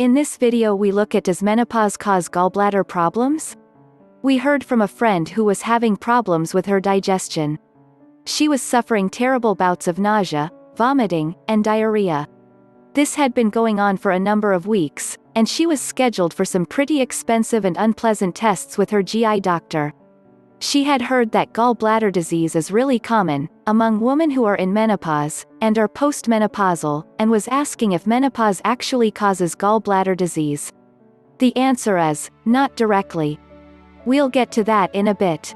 In this video we look at, does menopause cause gallbladder problems? We heard from a friend who was having problems with her digestion. She was suffering terrible bouts of nausea, vomiting, and diarrhea. This had been going on for a number of weeks, and she was scheduled for some pretty expensive and unpleasant tests with her GI doctor. She had heard that gallbladder disease is really common among women who are in menopause and are post-menopausal, and was asking if menopause actually causes gallbladder disease. The answer is, not directly. We'll get to that in a bit.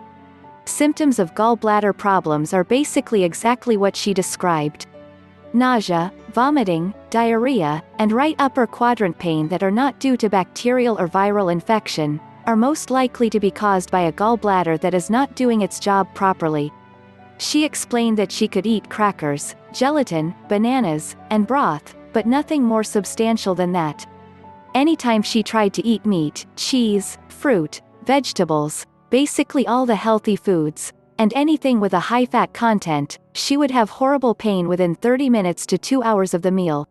Symptoms of gallbladder problems are basically exactly what she described. Nausea, vomiting, diarrhea, and right upper quadrant pain that are not due to bacterial or viral infection, are most likely to be caused by a gallbladder that is not doing its job properly. She explained that she could eat crackers, gelatin, bananas, and broth, but nothing more substantial than that. Anytime she tried to eat meat, cheese, fruit, vegetables, basically all the healthy foods, and anything with a high fat content, she would have horrible pain within 30 minutes to 2 hours of the meal.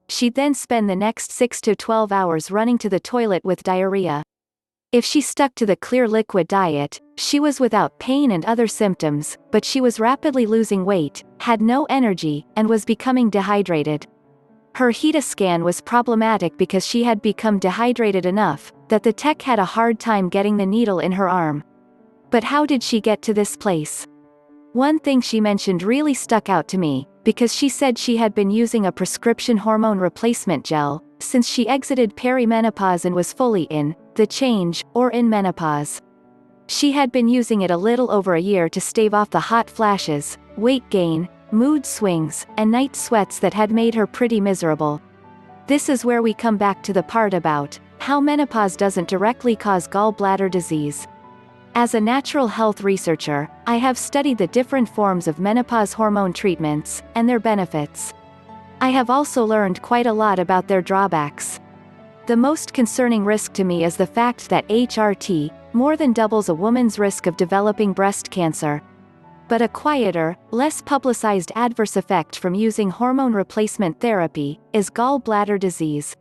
She'd then spend the next 6 to 12 hours running to the toilet with diarrhea. If she stuck to the clear liquid diet, she was without pain and other symptoms, but she was rapidly losing weight, had no energy, and was becoming dehydrated. Her HETA scan was problematic because she had become dehydrated enough that the tech had a hard time getting the needle in her arm. But how did she get to this place? One thing she mentioned really stuck out to me, because she said she had been using a prescription hormone replacement gel since she exited perimenopause and was fully in the change, or in menopause. She had been using it a little over a year to stave off the hot flashes, weight gain, mood swings, and night sweats that had made her pretty miserable. This is where we come back to the part about how menopause doesn't directly cause gallbladder disease. As a natural health researcher, I have studied the different forms of menopause hormone treatments and their benefits. I have also learned quite a lot about their drawbacks. The most concerning risk to me is the fact that HRT more than doubles a woman's risk of developing breast cancer. But a quieter, less publicized adverse effect from using hormone replacement therapy is gallbladder disease.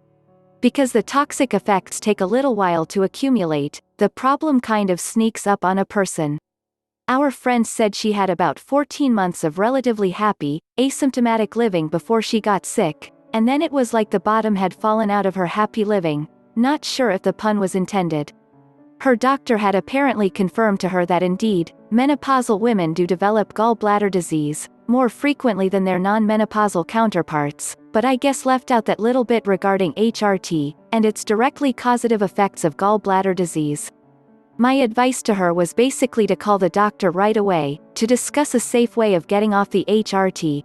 Because the toxic effects take a little while to accumulate, the problem kind of sneaks up on a person. Our friend said she had about 14 months of relatively happy, asymptomatic living before she got sick, and then it was like the bottom had fallen out of her happy living, not sure if the pun was intended. Her doctor had apparently confirmed to her that indeed, menopausal women do develop gallbladder disease, more frequently than their non-menopausal counterparts, but I guess left out that little bit regarding HRT, and its directly causative effects of gallbladder disease. My advice to her was basically to call the doctor right away, to discuss a safe way of getting off the HRT.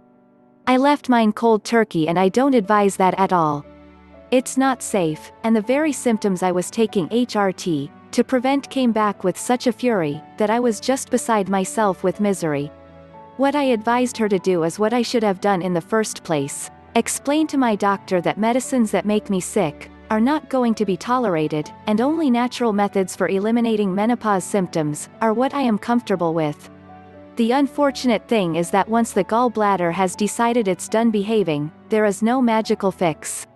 I left mine cold turkey and I don't advise that at all. It's not safe, and the very symptoms I was taking HRT to prevent came back with such a fury that I was just beside myself with misery. What I advised her to do is what I should have done in the first place: explain to my doctor that medicines that make me sick are not going to be tolerated, and only natural methods for eliminating menopause symptoms are what I am comfortable with. The unfortunate thing is that once the gallbladder has decided it's done behaving, there is no magical fix.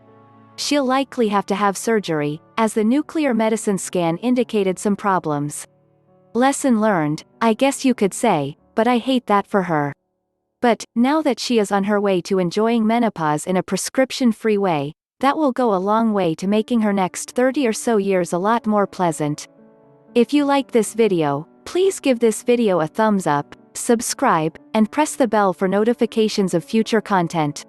She'll likely have to have surgery, as the nuclear medicine scan indicated some problems. Lesson learned, I guess you could say, but I hate that for her. But, now that she is on her way to enjoying menopause in a prescription-free way, that will go a long way to making her next 30 or so years a lot more pleasant. If you like this video, please give this video a thumbs up, subscribe, and press the bell for notifications of future content.